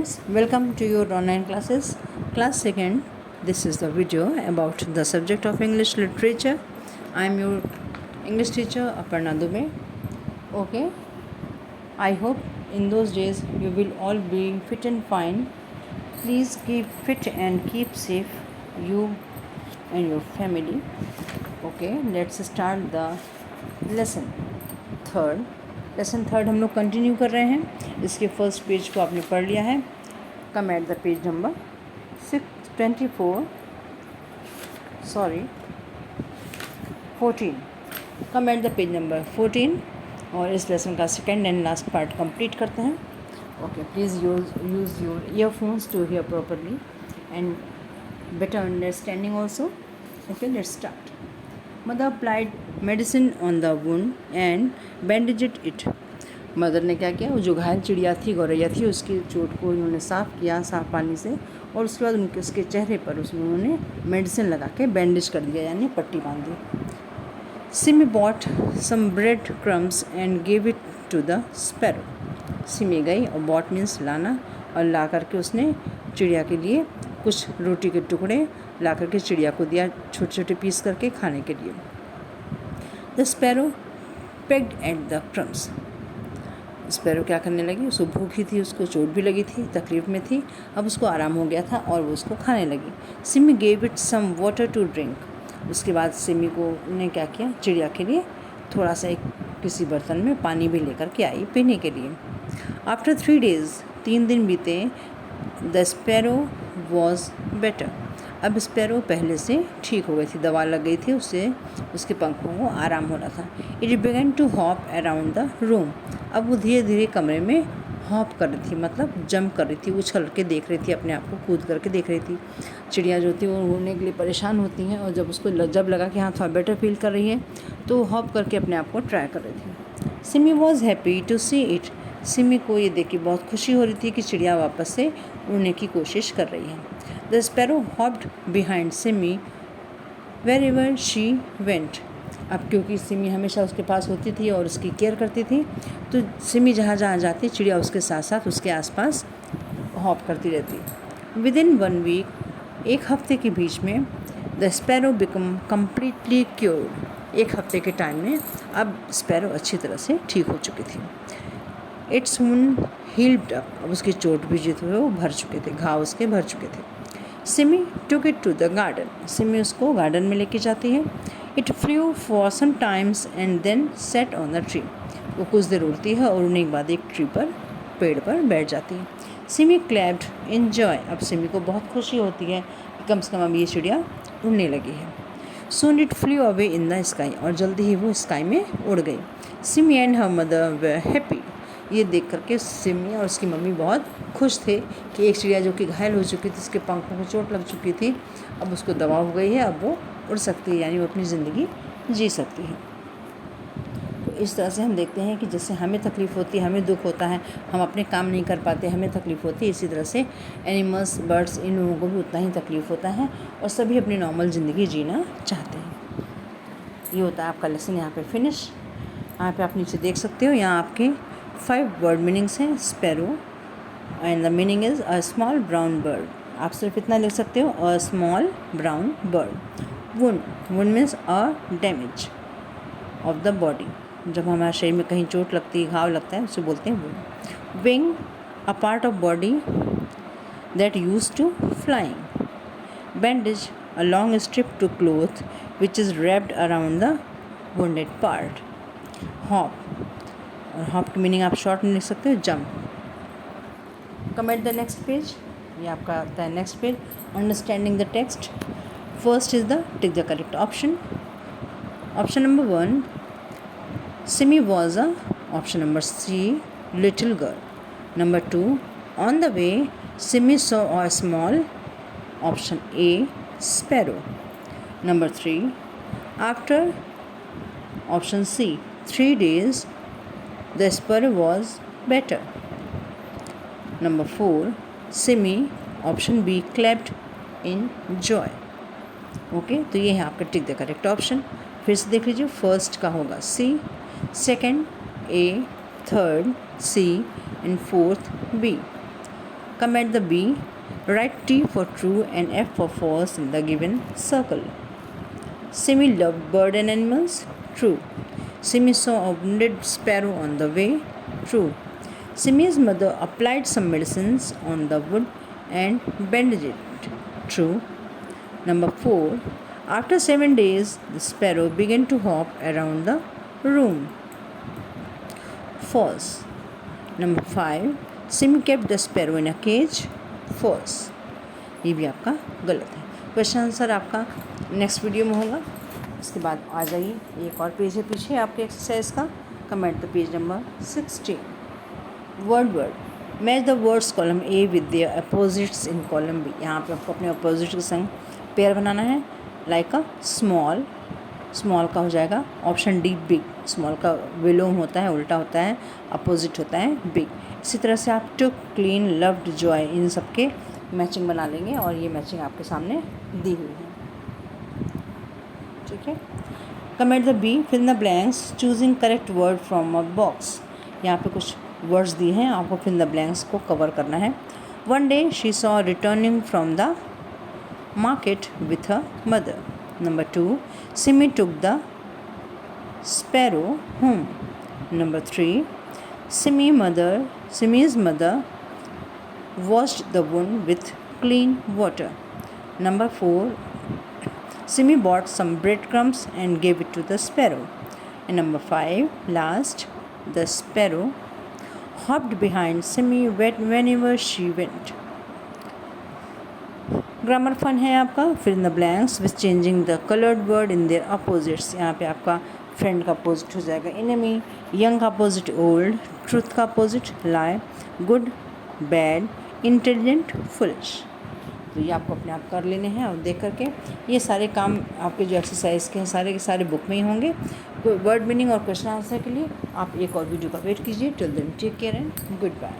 students, welcome to your online classes. Class 2nd, this is the video about the subject of English literature. I am your English teacher Aparna Dubey. Okay, I hope in those days you will all be fit and fine. Please keep fit and keep safe, you and your family. Okay, let's start the lesson third. Lesson third हम लोग continue कर रहे हैं. इसके first page को आपने पढ़ लिया है. Come at the page number 14. Come at the page number 14 और इस लेसन का second and last part complete करते हैं. Okay, please use your earphones to hear properly and better understanding also. Okay, let's start. Mother applied medicine on the wound and bandaged it. Mother ने क्या किया, वो जो घायल चिड़िया थी, गौरैया थी, उसकी चोट को उन्होंने साफ़ किया साफ़ पानी से, और उसके बाद उसके चेहरे पर उसमें उन्होंने मेडिसिन लगा के बैंडेज कर दिया, यानी पट्टी बांध दी. Simi bought some bread crumbs and gave it to the sparrow. Simi गई, और बॉट मीन्स लाना, और ला करके उसने चिड़िया के लिए कुछ रोटी के टुकड़े ला करके चिड़िया को दिया, छोटे छोटे पीस करके खाने के लिए. The sparrow pegged at the crumbs. Sparrow क्या करने लगी, उसको भूखी थी, उसको चोट भी लगी थी, तकलीफ़ में थी, अब उसको आराम हो गया था और वो उसको खाने लगी. Simi gave it some water to drink. उसके बाद सिमी को ने क्या किया, चिड़िया के लिए थोड़ा सा एक किसी बर्तन में पानी भी लेकर के आई पीने के लिए. आफ्टर 3 days, 3 दिन बीते. The sparrow was better. अब स्पैरो पहले से ठीक हो गई थी, दवा लग गई थी, उससे उसके पंखों को आराम हो रहा था. It began to hop around the room. अब वो धीरे धीरे कमरे में हॉप कर रही थी, मतलब जंप कर रही थी, उछल के देख रही थी, अपने आप को कूद करके देख रही थी. चिड़िया जो थी वो उड़ने के लिए परेशान होती हैं, और जब उसको जब लगा कि हाँ थोड़ा बेटर फील कर रही है, तो हॉप करके अपने आप को ट्राई कर रही थी. Simi was happy to see it. Simi को ये देख के बहुत खुशी हो रही थी कि चिड़िया वापस से उड़ने की कोशिश कर रही है. The sparrow hopped behind Simi wherever she went. अब क्योंकि सिमी हमेशा उसके पास होती थी और उसकी केयर करती थी, तो सिमी जहाँ जहाँ जाती, चिड़िया उसके साथ साथ उसके आसपास हॉप करती रहती. विदिन 1 week, एक हफ्ते के बीच में, the sparrow become completely cured. एक हफ्ते के टाइम में अब स्पैरो अच्छी तरह से ठीक हो चुकी थी. Its wound healed up. अब उसकी चोट भी जो थे वो भर चुके थे, घाव उसके भर चुके थे. Simi took it to the garden. Simi उसको गार्डन में लेके जाती है. It flew for some times and then sat on the tree. वो कुछ देर उड़ती है और उड़ने के बाद एक ट्री पर, पेड़ पर बैठ जाती है. Simi clapped in joy. अब सिमी को बहुत खुशी होती है कि कम से कम अब ये चिड़िया उड़ने लगी है. Soon it flu away in the sky. और जल्दी ही वो स्काई में उड़ गई. Simi and her mother were happy. ये देख करके सिमी और उसकी मम्मी बहुत खुश थे कि एक चिड़िया जो कि घायल हो चुकी थी, उसके पंखों को चोट लग चुकी थी, अब उसको दवा हो गई है, अब वो उड़ सकती है, यानी वो अपनी ज़िंदगी जी सकती है. तो इस तरह से हम देखते हैं कि जैसे हमें तकलीफ़ होती है, हमें दुख होता है, हम अपने काम नहीं कर पाते, हमें तकलीफ़ होती है, इसी तरह से एनिमल्स, बर्ड्स, इन लोगों को भी उतना ही तकलीफ़ होता है और सभी अपनी नॉर्मल ज़िंदगी जीना चाहते हैं. ये होता है आपका लेसन यहाँ पे फिनिश. यहाँ पे आप नीचे देख सकते हो, यहाँ आपके 5 वर्ड मीनिंग्स हैं. Sparrow and the meaning is a small brown bird. आप सिर्फ इतना लिख सकते हो, a small brown bird. Wound, wound means a damage of the body. जब हमारे शरीर में कहीं चोट लगती है, घाव लगता है, उसे बोलते हैं wound. Wing, a part of body that use to flying. Bandage, a long strip to cloth which is wrapped around the wounded part. Hop, और हॉप की मीनिंग आप शॉर्ट में लिख सकते हो, jump. Come at the next page. ये आपका आता है next page, understanding the text. First is the tick the correct option. Option number 1, Simi was a. Option number C, little girl. Number 2, on the way Simi saw a small. Option A, sparrow. Number 3, after. Option C, 3 days the sparrow was better. Number 4, Simi. Option B, clapped in joy. Okay, तो ये है आपका टिक the correct option. फिर से देख लीजिए, first का होगा C, second A, third C and fourth B. Come at the B. Write T for true and F for false in the given circle. Simi loved birds and animals. True. Simi saw a wounded sparrow on the way. True. Simi's mother applied some medicines on the wound and bandaged it. True. Number 4. After 7 days, the sparrow began to hop around the room. False. Number 5. Simi kept the sparrow in a cage. False. ये भी आपका गलत है। Question answer आपका next video में होगा। इसके बाद आ जाइए, एक और पेज है पीछे आपके एक्सरसाइज का। Comment the page number 16। Word match the words column A with their opposites in column B. यहाँ पे आपको अपने अपोजिट के संग पेयर बनाना है। लाइक अ स्मॉल, स्मॉल का हो जाएगा ऑप्शन डी बिग। स्मॉल का विलोम होता है, उल्टा होता है, अपोजिट होता है बिग। इसी तरह से आप टुक, क्लीन, लव्ड, जॉय, इन सब के मैचिंग बना लेंगे और ये मैचिंग आपके सामने दी हुई है। ठीक है। Comment the B, fill the blanks, choosing correct word from a box. यहाँ पे कुछ वर्ड्स दिए हैं, आपको फिल द ब्लैंक्स को कवर करना है। One day she saw returning from the market with her mother. Number 2, Simi took the sparrow home. Number 3, Simi's mother washed the wound with clean water. Number 4, Simi bought some breadcrumbs and gave it to the sparrow. And number 5, last, the sparrow hopped behind Simi whenever she went. Grammar fun है आपका। Fill in the blanks with changing the coloured word in their opposites. यहाँ पे आपका friend का opposite हो जाएगा enemy, young का opposite old, truth का opposite lie, good bad, intelligent foolish. तो ये आपको अपने आप कर लेने हैं और देख करके ये सारे काम आपके जो एक्सरसाइज के हैं सारे के सारे बुक में ही होंगे। वर्ड मीनिंग और क्वेश्चन आंसर के लिए आप एक और वीडियो का वेट कीजिए। Till then take care and good bye.